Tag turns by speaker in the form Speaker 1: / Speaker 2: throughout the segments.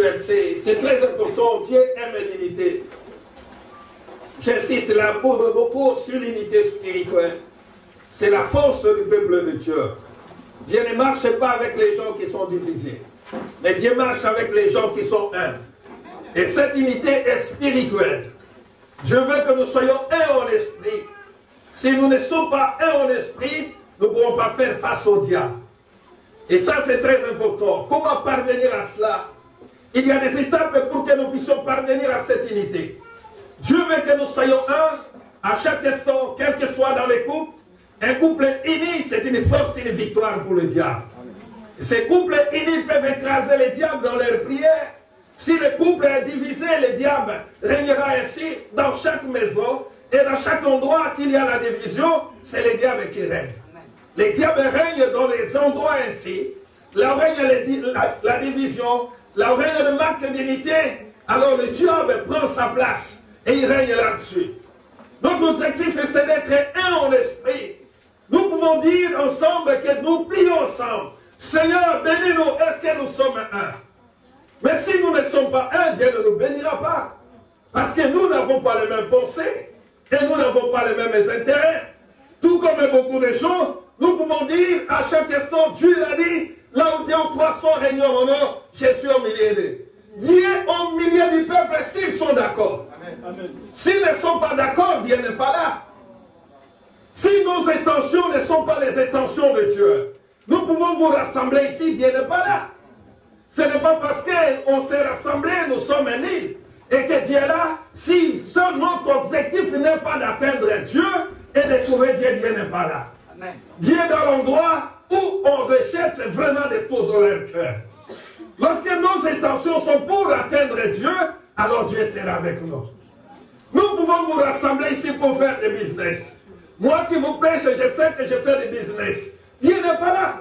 Speaker 1: spirituelle, c'est très important. Dieu aime l'unité. J'insiste là beaucoup sur l'unité spirituelle. C'est la force du peuple de Dieu. Dieu ne marche pas avec les gens qui sont divisés. Mais Dieu marche avec les gens qui sont un. Et cette unité est spirituelle. Dieu veut que nous soyons un en esprit. Si nous ne sommes pas un en esprit, nous ne pourrons pas faire face au diable. Et ça, c'est très important. Comment parvenir à cela? Il y a des étapes pour que nous puissions parvenir à cette unité. Dieu veut que nous soyons un à chaque instant, quel que soit dans les couples. Un couple uni, c'est une force et une victoire pour le diable. Ces couples unis peuvent écraser les diables dans leurs prières. Si le couple est divisé, le diable régnera ainsi dans chaque maison et dans chaque endroit qu'il y a la division, c'est le diable qui règne. Les diables règnent dans les endroits ainsi. Là où règne la division, là où règne le manque d'unité, alors le diable prend sa place et il règne là-dessus. Notre objectif, c'est d'être un en esprit. Nous pouvons dire ensemble que nous prions ensemble. Seigneur, bénis-nous, est-ce que nous sommes un? Mais si nous ne sommes pas un, Dieu ne nous bénira pas. Parce que nous n'avons pas les mêmes pensées et nous n'avons pas les mêmes intérêts. Tout comme beaucoup de gens, nous pouvons dire à chaque instant, Dieu l'a dit, là où 2 ou 3 sont réunis en mon nom, je suis au milieu d'eux. Dieu au milieu du peuple s'ils sont d'accord. S'ils ne sont pas d'accord, Dieu n'est pas là. Si nos intentions ne sont pas les intentions de Dieu, nous pouvons vous rassembler ici, Dieu n'est pas là. Ce n'est pas parce qu'on s'est rassemblés, nous sommes unis, et que Dieu est là, si seul notre objectif n'est pas d'atteindre Dieu et de trouver Dieu, Dieu n'est pas là. Amen. Dieu est dans l'endroit où on recherche vraiment de tout leur cœur. Lorsque nos intentions sont pour atteindre Dieu, alors Dieu sera avec nous. Nous pouvons vous rassembler ici pour faire des business. Moi qui vous prêche, je sais que je fais des business. Dieu n'est pas là.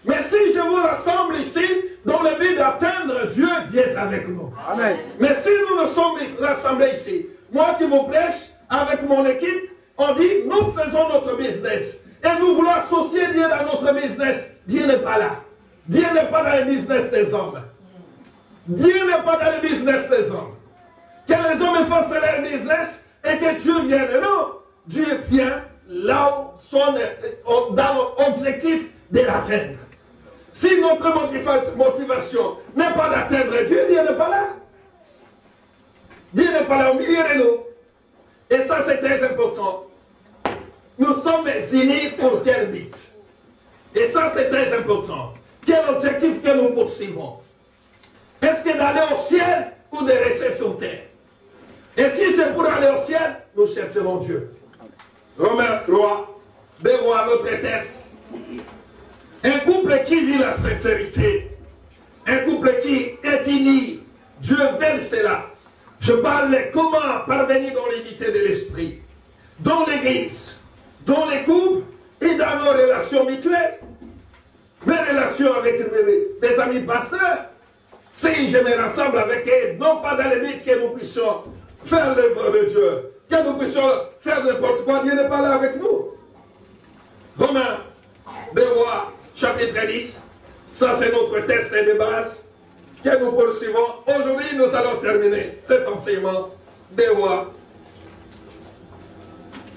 Speaker 1: Mais si je vous rassemble ici, dans le but d'atteindre Dieu, Dieu est avec nous. Amen. Mais si nous nous sommes rassemblés ici, moi qui vous prêche, avec mon équipe, on dit, nous faisons notre business. Et nous voulons associer Dieu dans notre business. Dieu n'est pas là. Dieu n'est pas dans le business des hommes. Dieu n'est pas dans le business des hommes. Que les hommes fassent leur business et que Dieu vienne. Non, Dieu vient là où dans l'objectif de l'atteindre. Si notre motivation n'est pas d'atteindre Dieu, Dieu n'est pas là. Dieu n'est pas là au milieu de nous. Et ça, c'est très important. Nous sommes unis pour quel but? Et ça, c'est très important. Quel objectif que nous poursuivons? Est-ce que d'aller au ciel ou de rester sur terre? Et si c'est pour aller au ciel, nous chercherons Dieu. Romains 3, Bérois, notre test. Un couple qui vit la sincérité, un couple qui est uni, Dieu veut cela. Je parle de comment parvenir dans l'unité de l'esprit, dans l'église, dans les couples et dans nos relations mutuelles. Mes relations avec mes amis pasteurs, si je me rassemble avec eux, non pas dans le but que nous puissions faire l'œuvre de Dieu, que nous puissions faire n'importe quoi, Dieu n'est pas là avec nous. Romains, Bérois, chapitre 10, ça c'est notre test de base que nous poursuivons. Aujourd'hui, nous allons terminer cet enseignement. Bérois,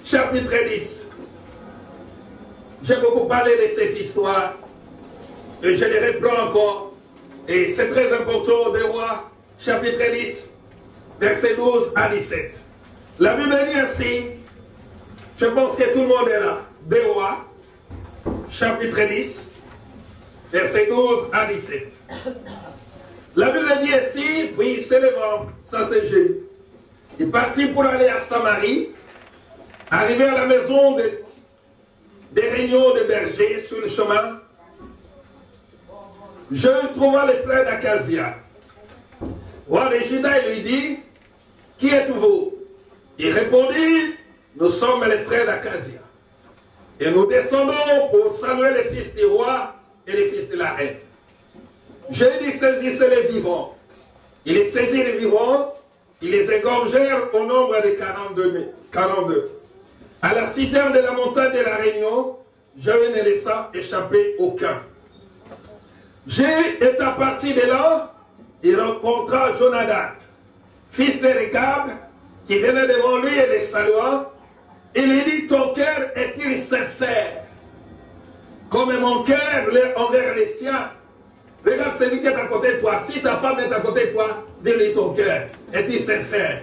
Speaker 1: chapitre 10. J'ai beaucoup parlé de cette histoire et je les reprends encore. Et c'est très important, Bérois, chapitre 10, versets 12 à 17. La Bible dit ainsi, je pense que tout le monde est là. Bérois, chapitre 10, versets 12 à 17. La Bible dit ainsi, puis s'élevant, ça c'est Jésus. Il partit pour aller à Samarie, arrivé à la maison des réunions de bergers sur le chemin. Je trouva les frères d'Acasia. Roi de Juda, il lui dit, qui êtes-vous? Il répondit, nous sommes les frères d'Acasia. Et nous descendons pour saluer les fils du roi et les fils de la reine. Jésus saisissait les vivants. Il les saisit les vivants, ils les égorgèrent au nombre de 42. À la citerne de la montagne de la Réunion, je ne laissa échapper aucun. Jésus est à partir de là il rencontra Jonadab, fils de Récab, qui venait devant lui et les salua. Il lui dit, ton cœur est-il sincère, comme mon cœur envers les siens? Regarde celui qui est à côté de toi. Si ta femme est à côté de toi, dis-lui ton cœur est-il sincère,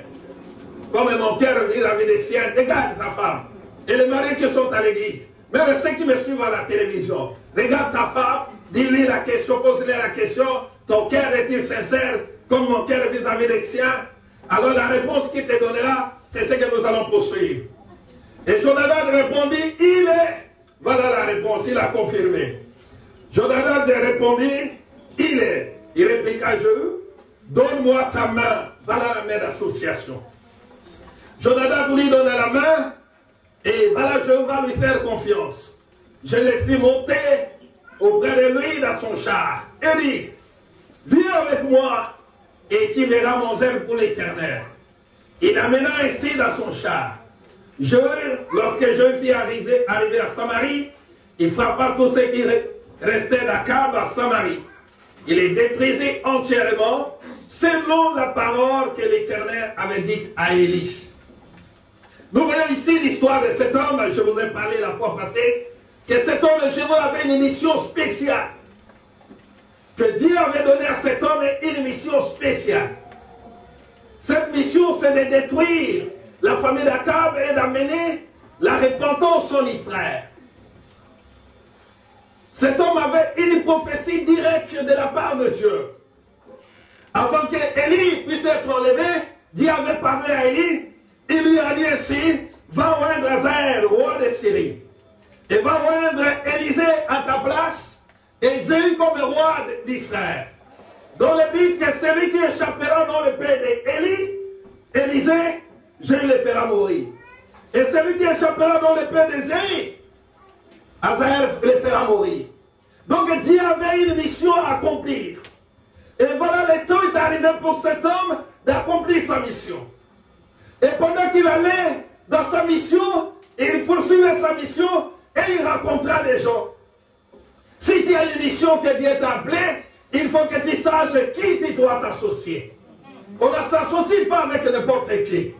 Speaker 1: comme mon cœur vis-à-vis des siens? Regarde ta femme. Et les maris qui sont à l'église, même ceux qui me suivent à la télévision, regarde ta femme, dis-lui la question, pose-lui la question, ton cœur est-il sincère, comme mon cœur vis-à-vis des siens? Alors la réponse qu'il te donnera, c'est ce que nous allons poursuivre. Et Jonadab répondit, il est. Voilà la réponse, il a confirmé. Jonadab répondit, il est. Il répliqua, donne-moi ta main. Voilà la main d'association. Jonadab lui donna la main, et voilà, je vais lui faire confiance. Je l'ai fait monter auprès de lui dans son char. Et dit, viens avec moi, et tu verras mon zèle pour l'éternel. Il l'amena ainsi dans son char. Lorsque je fis arriver à Samarie, il frappa tous ceux qui restaient d'Akab à Samarie. Il les détruisit entièrement, selon la parole que l'Éternel avait dite à Élie. Nous voyons ici l'histoire de cet homme, je vous ai parlé la fois passée, que cet homme de Jéhovah avait une mission spéciale. Que Dieu avait donné à cet homme une mission spéciale. Cette mission, c'est de détruire la famille d'Akab et d'amener la repentance en Israël. Cet homme avait une prophétie directe de la part de Dieu. Avant qu'Élie puisse être enlevé, Dieu avait parlé à Élie. Il lui a dit ainsi, va oindre Hazaël, roi de Syrie. Et va oindre Élisée à ta place, et Jéhu comme roi d'Israël. Dans le but que celui qui échappera dans le pays d'Élie, Élisée, Jéhu le fera mourir. Et celui qui échappera dans le pays de Jéhu, Hazaël le fera mourir. Donc Dieu avait une mission à accomplir. Et voilà, le temps est arrivé pour cet homme d'accomplir sa mission. Et pendant qu'il allait dans sa mission, il poursuivait sa mission et il rencontra des gens. Si tu as une mission que Dieu t'a appelée, il faut que tu saches qui tu dois t'associer. On ne s'associe pas avec n'importe qui.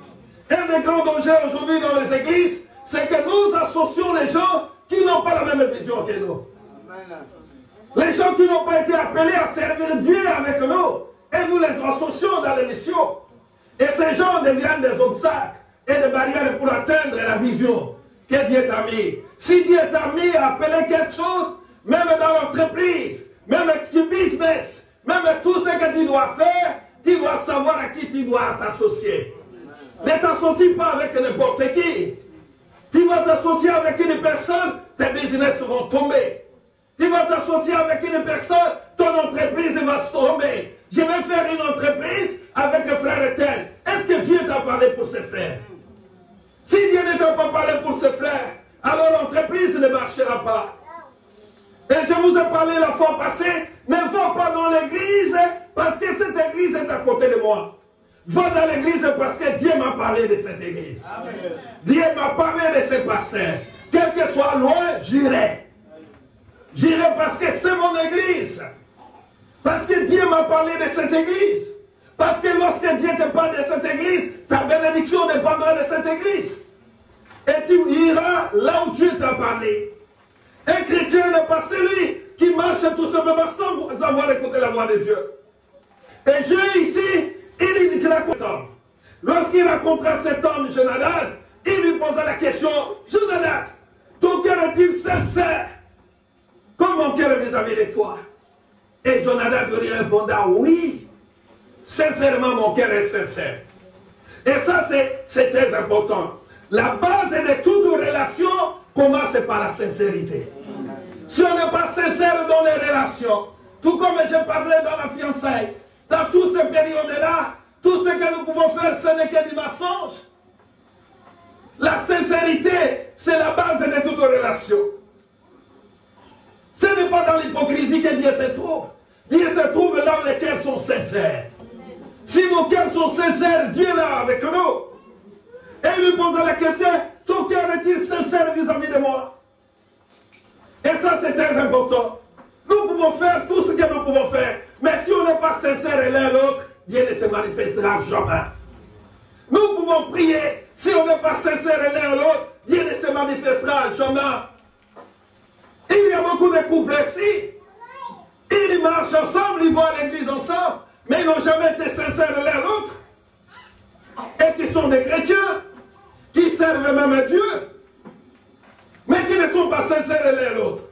Speaker 1: Un des grands dangers aujourd'hui dans les églises, c'est que nous associons les gens qui n'ont pas la même vision que nous. Les gens qui n'ont pas été appelés à servir Dieu avec nous, et nous les associons dans les missions. Et ces gens deviennent des obstacles et des barrières pour atteindre la vision que Dieu t'a mis. Si Dieu t'a mis à appeler quelque chose, même dans l'entreprise, même du business, même tout ce que tu dois faire, tu dois savoir à qui tu dois t'associer. Ne t'associe pas avec n'importe qui. Tu vas t'associer avec une personne, tes business vont tomber. Tu vas t'associer avec une personne, ton entreprise va se tomber. Je vais faire une entreprise avec un frère tel. Est-ce que Dieu t'a parlé pour ses frères? Si Dieu ne t'a pas parlé pour ses frères, alors l'entreprise ne marchera pas. Et je vous ai parlé la fois passée, ne va pas dans l'église parce que cette église est à côté de moi. Va dans l'église parce que Dieu m'a parlé de cette église. Amen. Dieu m'a parlé de ce pasteur. Quel que soit loin, j'irai. J'irai parce que c'est mon église. Parce que Dieu m'a parlé de cette église. Parce que lorsque Dieu te parle de cette église, ta bénédiction dépendra de cette église. Et tu iras là où Dieu t'a parlé. Un chrétien n'est pas celui qui marche tout simplement sans avoir écouté la voix de Dieu. Et Dieu ici, il dit qu'il a rencontré cet homme. Lorsqu'il rencontra cet homme, Jonadab, il lui posa la question, Jonadab, ton cœur est-il sincère comme mon cœur vis-à-vis de toi? Et Jonadab lui répondit, oui, sincèrement mon cœur est sincère. Et ça c'est très important. La base de toute relation commence par la sincérité. Si on n'est pas sincère dans les relations, tout comme je parlais dans la fiançailles, dans toutes ces périodes-là, tout ce que nous pouvons faire, ce n'est que du mensonge. La sincérité, c'est la base de toute relation. Ce n'est pas dans l'hypocrisie que Dieu se trouve. Dieu se trouve là où les cœurs sont sincères. Si nos cœurs sont sincères, Dieu est là avec nous. Et il lui posa la question, ton cœur est-il sincère vis-à-vis de moi? Et ça c'est très important. Nous pouvons faire tout ce que nous pouvons faire, Mais si on n'est pas sincère l'un l'autre, Dieu ne se manifestera jamais. Nous pouvons prier. Si on n'est pas sincère l'un l'autre, Dieu ne se manifestera jamais. Il y a beaucoup de couples ici. Ils marchent ensemble, ils vont à l'église ensemble, mais ils n'ont jamais été sincères l'un l'autre. Et qui sont des chrétiens, qui servent même à Dieu, mais qui ne sont pas sincères l'un l'autre.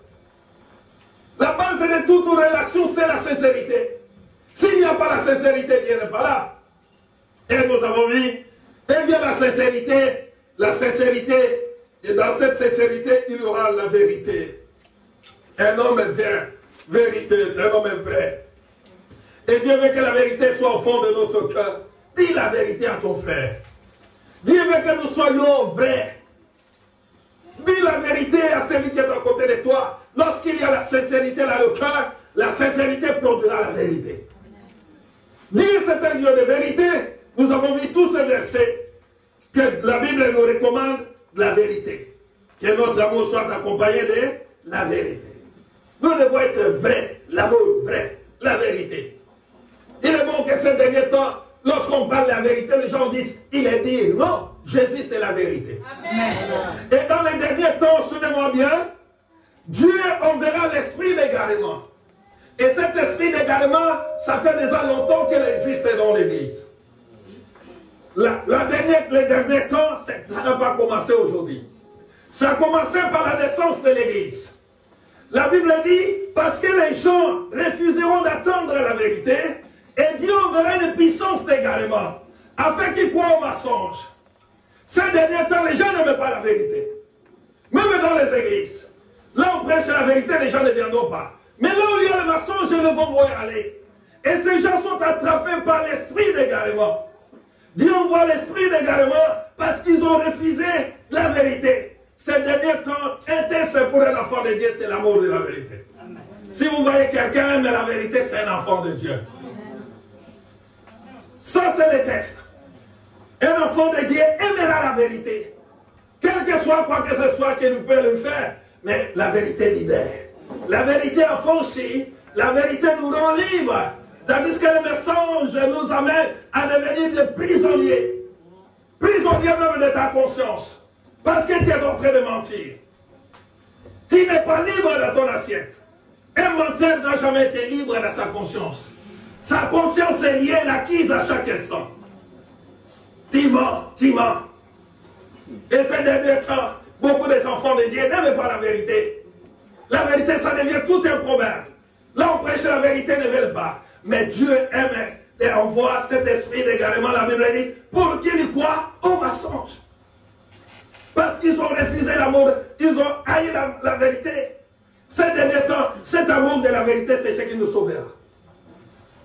Speaker 1: La base de toute relation, c'est la sincérité. S'il n'y a pas la sincérité, Dieu n'est pas là. Et nous avons vu, il y a la sincérité, et dans cette sincérité, il y aura la vérité. Un homme est vrai, vérité, c'est un homme vrai. Et Dieu veut que la vérité soit au fond de notre cœur. Dis la vérité à ton frère. Dieu veut que nous soyons vrais. Dis la vérité à celui qui est à côté de toi. Lorsqu'il y a la sincérité dans le cœur, la sincérité produira la vérité. Dire c'est un Dieu de vérité. Nous avons vu tous ces versets que la Bible nous recommande la vérité. Que notre amour soit accompagné de la vérité. Nous devons être vrais, l'amour vrai, la vérité. Il est bon que ces derniers temps, lorsqu'on parle de la vérité, les gens disent, il est dit, non, Jésus c'est la vérité. Amen. Et dans les derniers temps, souvenez-moi bien, Dieu enverra l'esprit d'égarement. Et cet esprit d'égarement, ça fait déjà longtemps qu'il existe dans l'église. Les derniers temps, ça n'a pas commencé aujourd'hui. Ça a commencé par la naissance de l'église. La Bible dit, parce que les gens refuseront d'attendre la vérité, et Dieu enverra une puissance d'égarement, afin qu'ils croient au mensonge. Ces derniers temps, les gens n'aiment pas la vérité. Même dans les églises. Là, on prêche la vérité, les gens ne viendront pas. Mais là où il y a le mensonge, ils ne vont voir aller. Et ces gens sont attrapés par l'esprit d'égarement. Dieu envoie l'esprit d'égarement parce qu'ils ont refusé la vérité. Ces derniers temps, un test pour un enfant de Dieu, c'est l'amour de la vérité. Amen. Si vous voyez quelqu'un aime la vérité, c'est un enfant de Dieu. Ça, c'est le test. Un enfant de Dieu aimera la vérité. Quel que soit quoi que ce soit qu'il peut le faire, mais la vérité libère. La vérité affranchit, la vérité nous rend libres. Tandis que le mensonge nous amène à devenir des prisonniers. Prisonniers même de ta conscience. Parce que tu es en train de mentir. Tu n'es pas libre de ton assiette. Un menteur n'a jamais été libre de sa conscience. Sa conscience est liée, l'acquise à chaque instant. Tu mens, tu mens. Et ces derniers temps, beaucoup des enfants de Dieu n'aiment pas la vérité. La vérité, ça devient tout un problème. Là, on prêche la vérité, ne veulent pas. Mais Dieu aime et envoie cet esprit d'égarement, la Bible dit, pour qu'ils croient au mensonge. Parce qu'ils ont refusé l'amour, ils ont haï la vérité. Ces derniers temps, cet amour de la vérité, c'est ce qui nous sauvera.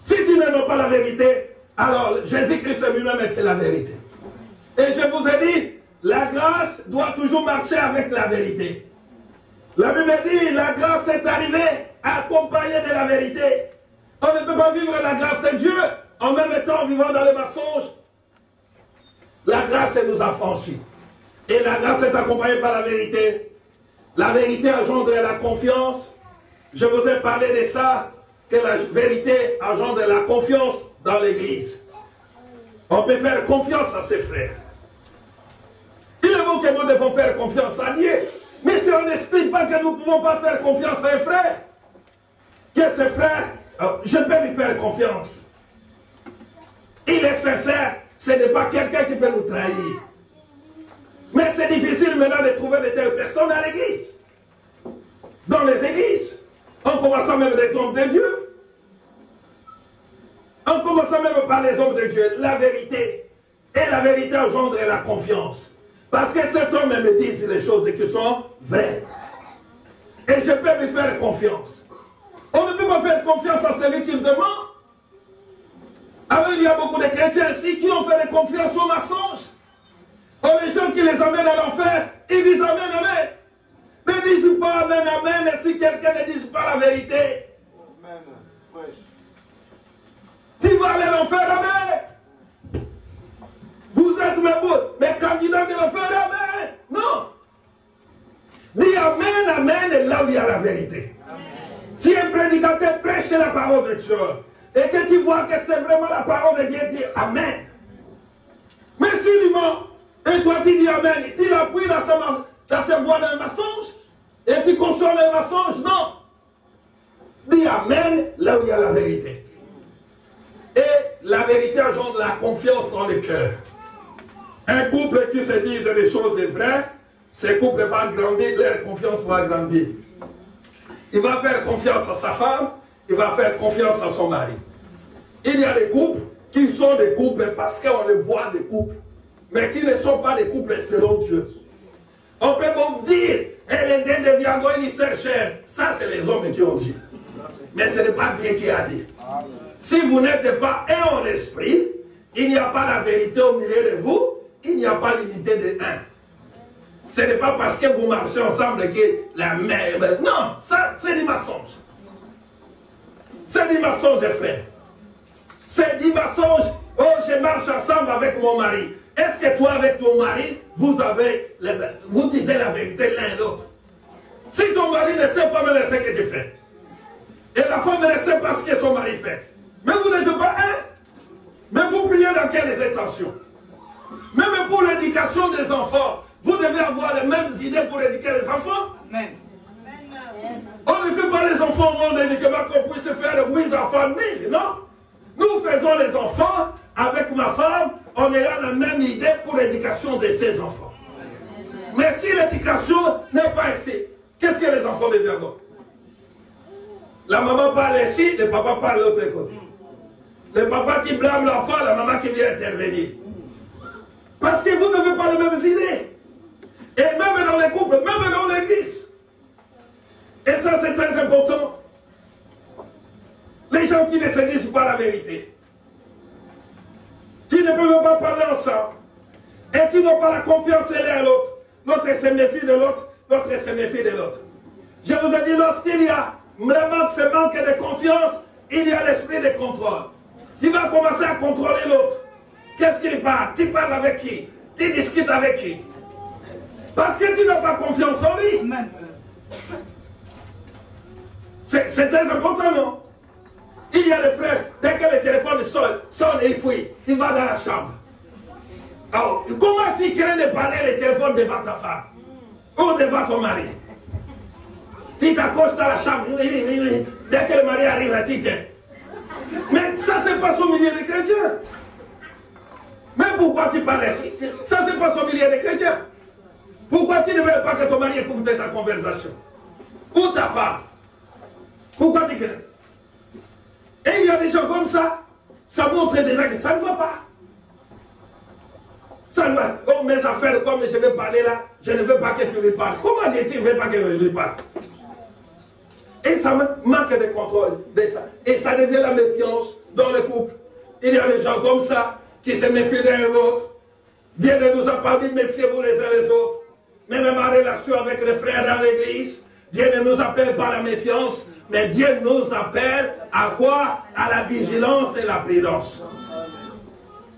Speaker 1: Si tu n'aimes pas la vérité, alors Jésus-Christ lui-même, c'est la vérité. Et je vous ai dit, la grâce doit toujours marcher avec la vérité. La Bible dit, la grâce est arrivée accompagnée de la vérité. On ne peut pas vivre la grâce de Dieu en même temps vivant dans le mensonge. La grâce nous affranchit. Et la grâce est accompagnée par la vérité. La vérité engendre la confiance. Je vous ai parlé de ça, que la vérité engendre la confiance dans l'église. On peut faire confiance à ses frères. Il est bon que nous devons faire confiance à Dieu. Mais si on n'explique pas que nous ne pouvons pas faire confiance à un frère, que ce frère, je peux lui faire confiance. Il est sincère, ce n'est pas quelqu'un qui peut nous trahir. Mais c'est difficile maintenant de trouver de telles personnes à l'église. Dans les églises. En commençant même des hommes de Dieu. En commençant même par les hommes de Dieu. La vérité. Et la vérité engendre la confiance. Parce que cet homme me dit les choses qui sont vraies. Et je peux lui faire confiance. On ne peut pas faire confiance à celui qui demande. Alors il y a beaucoup de chrétiens ici qui ont fait confiance aux mensonges. Or, les gens qui les amènent à l'enfer, ils disent Amen, Amen. Ne disent pas Amen, Amen, si quelqu'un ne dit pas la vérité. Amen. Oui. Tu vas aller à l'enfer, Amen. Vous êtes mes candidats de l'enfer, Amen. Non. Dis Amen, Amen, et là où il y a la vérité. Amen. Si un prédicateur prêche la parole de Dieu, et que tu vois que c'est vraiment la parole de Dieu, dis Amen. Mais s'il ment, et toi tu dis Amen, tu l'appuies dans sa voie d'un mensonge, et tu consommes le mensonge, non. Dis Amen là où il y a la vérité. Et la vérité engendre la confiance dans le cœur. Un couple qui se dise les choses vraies, ce couple va grandir, leur confiance va grandir. Il va faire confiance à sa femme, il va faire confiance à son mari. Il y a des couples qui sont des couples parce qu'on les voit des couples, mais qui ne sont pas des couples selon Dieu. On peut vous dire, elle est de viande, il sert cher. Ça, c'est les hommes qui ont dit. Mais ce n'est pas Dieu qui a dit. Si vous n'êtes pas un en esprit, il n'y a pas la vérité au milieu de vous, il n'y a pas l'unité de un. Ce n'est pas parce que vous marchez ensemble que la mère... Non, ça, c'est du mensonge. C'est du mensonge, frère. C'est du mensonge. Oh, je marche ensemble avec mon mari. Est-ce que toi, avec ton mari, vous disiez la vérité l'un et l'autre? Si ton mari ne sait pas même ce que tu fais, et la femme ne sait pas ce que son mari fait, mais vous n'êtes pas un, mais vous priez dans quelles intentions? Même pour l'éducation des enfants, vous devez avoir les mêmes idées pour éduquer les enfants. Amen. On ne fait pas les enfants au monde uniquement qu'on puisse faire 8 enfants 1000, non? Nous faisons les enfants avec ma femme, on ayant la même idée pour l'éducation de ses enfants. Mais si l'éducation n'est pas ici, qu'est-ce que les enfants deviendront? La maman parle ici, le papa parle de l'autre côté. Le papa qui blâme l'enfant, la maman qui vient intervenir. Parce que vous n'avez pas les mêmes idées. Et même dans les couples, même dans l'église. Et ça, c'est très important. Les gens qui ne se disent pas la vérité, qui ne peuvent pas parler ensemble, et qui n'ont pas la confiance l'un à l'autre. L'autre se méfie de l'autre, l'autre se méfie de l'autre. Je vous ai dit, lorsqu'il y a vraiment ce manque de confiance, il y a l'esprit de contrôle. Tu vas commencer à contrôler l'autre. Qu'est-ce qu'il parle? Tu parles avec qui? Tu discutes avec qui? Parce que tu n'as pas confiance en lui. C'est très important, non? Il y a des frères, dès que le téléphone sonne et il fouille, il va dans la chambre. Alors, comment tu crains de parler le téléphone devant ta femme? Ou devant ton mari? Tu t'accroches dans la chambre, oui. Dès que le mari arrive, tu tiens. Mais ça se passe au milieu des chrétiens. Mais pourquoi tu parles ici? Ça se passe au milieu des chrétiens. Pourquoi tu ne veux pas que ton mari écoute ta conversation? Ou ta femme? Pourquoi tu crains? Et il y a des gens comme ça, ça montre déjà que ça ne va pas. Ça ne va. Oh, mes affaires, comme je vais parler là, je ne veux pas que tu lui parles. Comment tu ne veux pas que je lui parle? Et ça manque de contrôle de ça. Et ça devient la méfiance dans le couple. Il y a des gens comme ça qui se méfient l'un de l'autre. Dieu ne nous a pas dit méfiez-vous les uns les autres. Même en relation avec les frères dans l'église, Dieu ne nous appelle pas à la méfiance, mais Dieu nous appelle à quoi? À la vigilance et la prudence.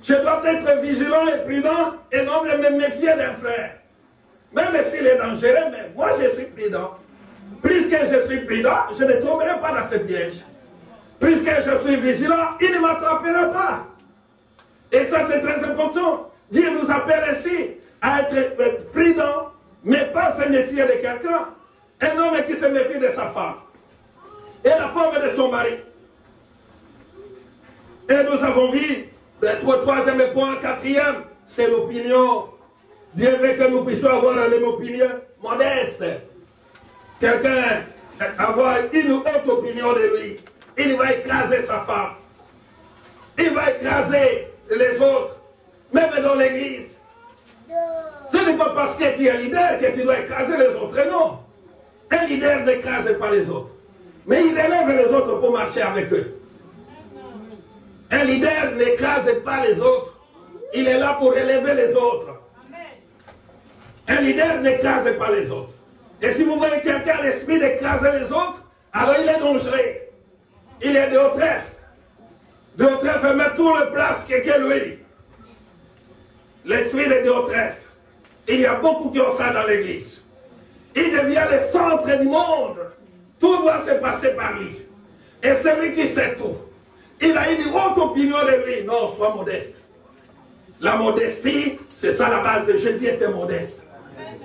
Speaker 1: Je dois être vigilant et prudent et non me méfier d'un frère. Même s'il est dangereux, mais moi je suis prudent. Puisque je suis prudent, je ne tomberai pas dans ce piège. Puisque je suis vigilant, il ne m'attrapera pas. Et ça c'est très important. Dieu nous appelle ici à être prudent, mais pas se méfier de quelqu'un. Un homme qui se méfie de sa femme. Et la femme de son mari. Et nous avons vu, le troisième point, quatrième, c'est l'opinion. Dieu veut que nous puissions avoir une opinion modeste. Quelqu'un avoir une haute opinion de lui. Il va écraser sa femme. Il va écraser les autres. Même dans l'église. Ce n'est pas parce que tu es leader que tu dois écraser les autres. Non. Un leader n'écrase pas les autres. Mais il élève les autres pour marcher avec eux. Un leader n'écrase pas les autres. Il est là pour élever les autres. Un leader n'écrase pas les autres. Et si vous voyez quelqu'un à l'esprit d'écraser les autres, alors il est dangereux. Il est de haut trèfle. De haut trèfle met tout le place que lui. L'esprit est de haut trèfle. Il y a beaucoup qui ont ça dans l'église. Il devient le centre du monde. Tout doit se passer par lui. Et celui qui sait tout, Il a une haute opinion de lui. Non, sois modeste. La modestie, c'est ça la base de Jésus, était modeste.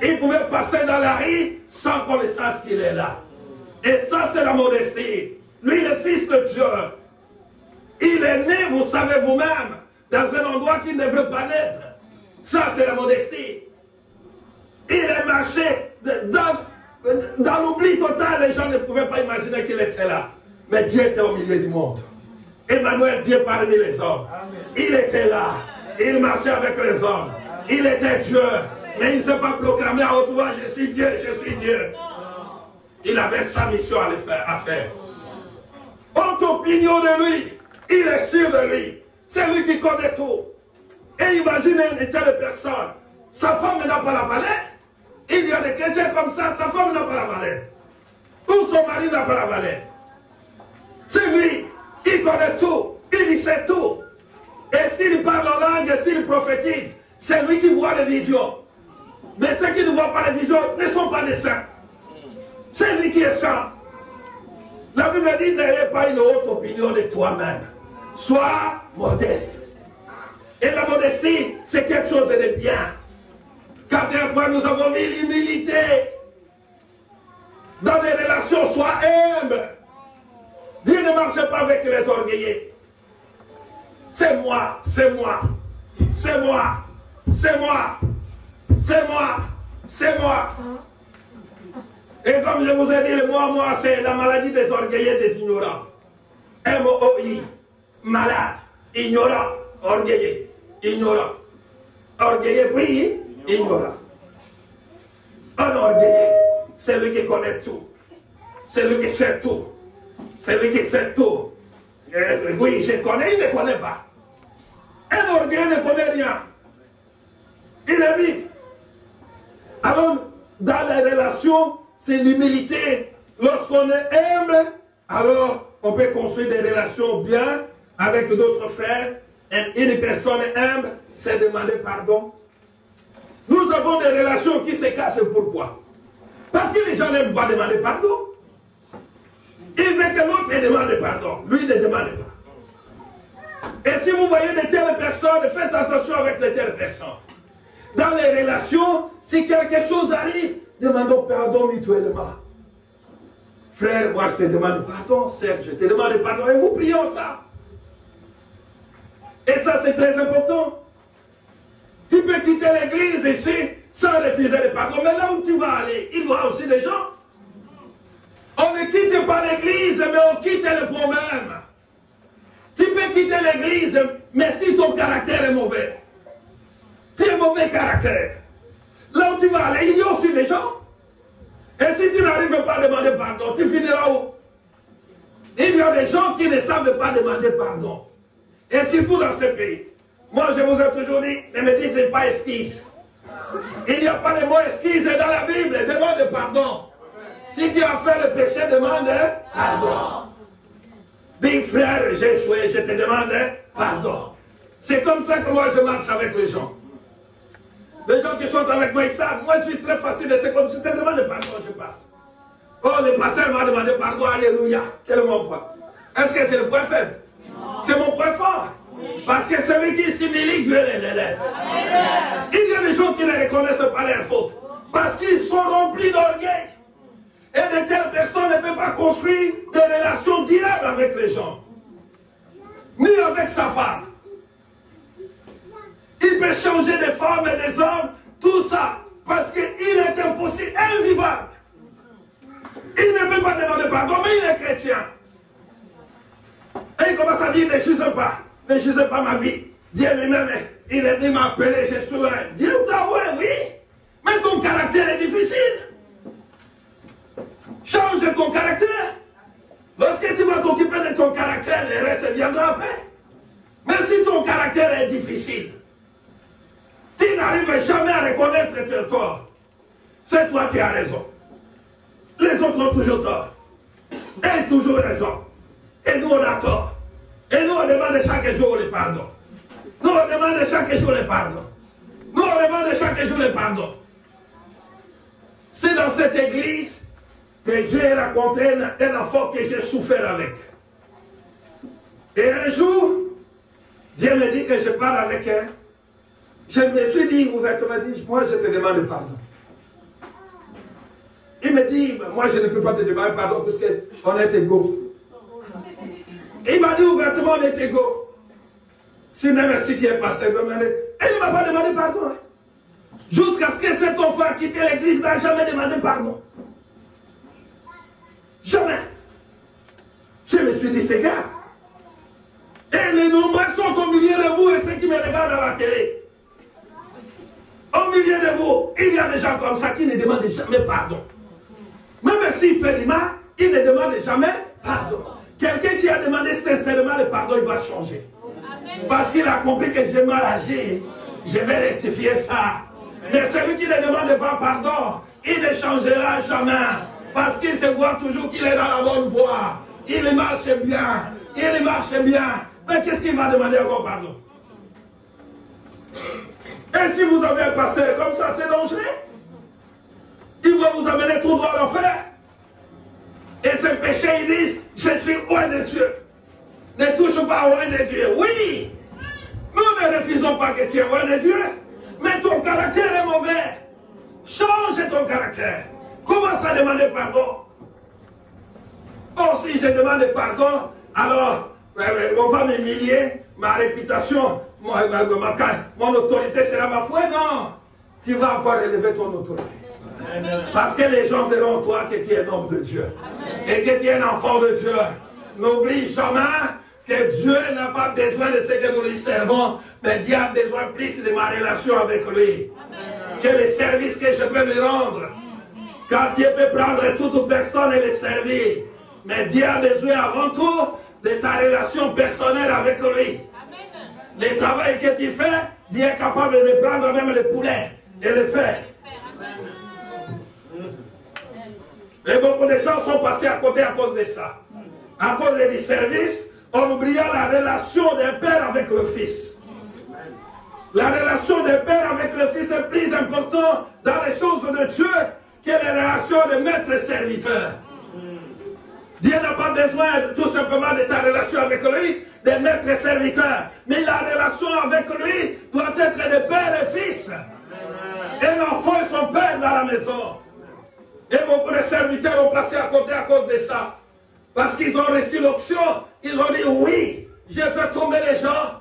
Speaker 1: Il pouvait passer dans la rue sans qu'on le sache qu'il est là. Et ça, c'est la modestie. Lui, le Fils de Dieu, il est né, vous savez vous-même, dans un endroit qu'il ne devrait pas naître. Ça, c'est la modestie. Il est marché dans l'oubli total. Les gens ne pouvaient pas imaginer qu'il était là. Mais Dieu était au milieu du monde. Emmanuel, Dieu parmi les hommes. Il était là. Il marchait avec les hommes. Il était Dieu. Mais il ne s'est pas proclamé à haute voix, je suis Dieu, je suis Dieu. Il avait sa mission à faire. Haute opinion de lui. Il est sûr de lui. C'est lui qui connaît tout. Et imaginez une telle personne. Sa femme n'a pas la valeur. Il y a des chrétiens comme ça, sa femme n'a pas la valeur. Ou son mari n'a pas la valeur. C'est lui. Il connaît tout. Il sait tout. Et s'il parle en langue, et s'il prophétise, c'est lui qui voit les visions. Mais ceux qui ne voient pas les visions ne sont pas des saints. C'est lui qui est saint. La Bible dit, n'ayez pas une haute opinion de toi-même. Sois modeste. Et la modestie, c'est quelque chose de bien. Quatrième point, nous avons mis l'humilité. Dans les relations, sois humble. Dieu ne marche pas avec les orgueillés. C'est moi, c'est moi, c'est moi, c'est moi, c'est moi, c'est moi. Et comme je vous ai dit, le moi, c'est la maladie des orgueillés, des ignorants. M-O-I, malade, ignorant, orgueillé, ignorant. Orgueillé, oui, ignorant. Un orgueillé, c'est lui qui connaît tout. C'est lui qui sait tout. C'est lui qui sait tout. Oui, je connais, il ne connaît pas. Un orgueilleux ne connaît rien. Il est vite. Alors, dans les relations, c'est l'humilité. Lorsqu'on est humble, alors on peut construire des relations bien avec d'autres frères. Une personne humble, c'est demander pardon. Nous avons des relations qui se cassent. Pourquoi? Parce que les gens n'aiment pas demander pardon. Il veut que l'autre demande pardon. Lui ne demande pas. Et si vous voyez de telles personnes, faites attention avec de telles personnes. Dans les relations, si quelque chose arrive, demandons pardon mutuellement. Frère, moi je te demande pardon. Serge, je te demande pardon. Et vous prions ça. Et ça, c'est très important. Tu peux quitter l'église ici sans refuser le pardon. Mais là où tu vas aller, il y aura aussi des gens. On ne quitte pas l'église, mais on quitte le problème. Tu peux quitter l'église, mais si ton caractère est mauvais, tu as un mauvais caractère. Là où tu vas aller, il y a aussi des gens. Et si tu n'arrives pas à demander pardon, tu finiras où? Il y a des gens qui ne savent pas demander pardon. Et surtout dans ce pays. Moi, je vous ai toujours dit, ne me dites pas esquisse. Il n'y a pas de mot esquisse dans la Bible. Demande pardon. Si tu as fait le péché, demande pardon. Dis, frère, j'ai échoué, je te demande pardon. C'est comme ça que moi je marche avec les gens. Les gens qui sont avec moi, ils savent. Moi, je suis très facile de se comme si tu te demandes pardon, je passe. Oh, le pasteur m'a demandé pardon, alléluia. Quel est mon point? Est-ce que c'est le point faible? C'est mon point fort. Parce que celui qui s'humilie, Dieu les lève. Il y a des gens qui ne reconnaissent pas leurs fautes. Parce qu'ils sont remplis d'orgueil. Et de telles personnes ne peuvent pas construire des relations directes avec les gens. Ni avec sa femme. Il peut changer des femmes et des hommes, tout ça, parce qu'il est impossible, invivable. Il ne peut pas demander pardon, mais il est chrétien. Et il commence à dire, ne jugez pas ma vie. Dieu lui-même, il m'a appelé, je suis un. Dieu t'a oui, mais ton caractère est difficile. Change ton caractère. Lorsque tu vas t'occuper de ton caractère, le reste viendra après. Mais si ton caractère est difficile, tu n'arrives jamais à reconnaître tes torts. C'est toi qui as raison. Les autres ont toujours tort. Ils ont toujours raison. Et nous, on a tort. Et nous, on demande chaque jour le pardon. Nous, on demande chaque jour le pardon. Nous, on demande chaque jour le pardon. C'est dans cette église que j'ai raconté un enfant que j'ai souffert avec. Et un jour, Dieu me dit que je parle avec elle. Je me suis dit ouvertement, moi je te demande pardon. Il me dit, moi je ne peux pas te demander pardon parce qu'on est égaux. Il m'a dit ouvertement, on est égaux. Si même si tu es pasteur, il ne m'a pas demandé pardon. Jusqu'à ce que cet enfant a quitté l'église n'a jamais demandé pardon. Jamais. Je me suis dit, c'est gars. Et les nombreux sont au milieu de vous et ceux qui me regardent à la télé. Au milieu de vous, il y a des gens comme ça qui ne demandent jamais pardon. Même s'il fait du mal, il ne demande jamais pardon. Quelqu'un qui a demandé sincèrement le pardon, il va changer. Parce qu'il a compris que j'ai mal agi. Je vais rectifier ça. Mais celui qui ne demande pas pardon, il ne changera jamais. Parce qu'il se voit toujours qu'il est dans la bonne voie. Il marche bien. Il marche bien. Mais qu'est-ce qu'il va demander encore pardon? Et si vous avez un pasteur comme ça, c'est dangereux. Il va vous amener tout droit à l'enfer. Et ce péché, ils disent, je suis loin de Dieu. Ne touche pas loin de Dieu. Oui, nous ne refusons pas que tu es loin de Dieu. Mais ton caractère est mauvais. Change ton caractère. Commence à demander pardon. Or, si je demande pardon, alors on va m'humilier, ma réputation, mon autorité sera bafouée. Non, tu vas encore élever ton autorité. Parce que les gens verront toi que tu es un homme de Dieu. Et que tu es un enfant de Dieu. N'oublie jamais que Dieu n'a pas besoin de ce que nous lui servons, mais Dieu a besoin plus de ma relation avec lui. Que les services que je peux lui rendre. Car Dieu peut prendre toute personne et les servir. Mais Dieu a besoin avant tout de ta relation personnelle avec lui. Le travail que tu fais, Dieu est capable de prendre même le poulet et le faire. Et beaucoup de gens sont passés à côté à cause de ça. À cause du service, en oubliant la relation d'un père avec le fils. La relation d'un père avec le fils est plus importante dans les choses de Dieu que les relations de maître et serviteur. Dieu n'a pas besoin tout simplement de ta relation avec lui, de maître et serviteur. Mais la relation avec lui doit être de père et fils. Et l'enfant et son père dans la maison. Et beaucoup de serviteurs ont passé à côté à cause de ça. Parce qu'ils ont reçu l'option, ils ont dit oui, j'ai fait tomber les gens,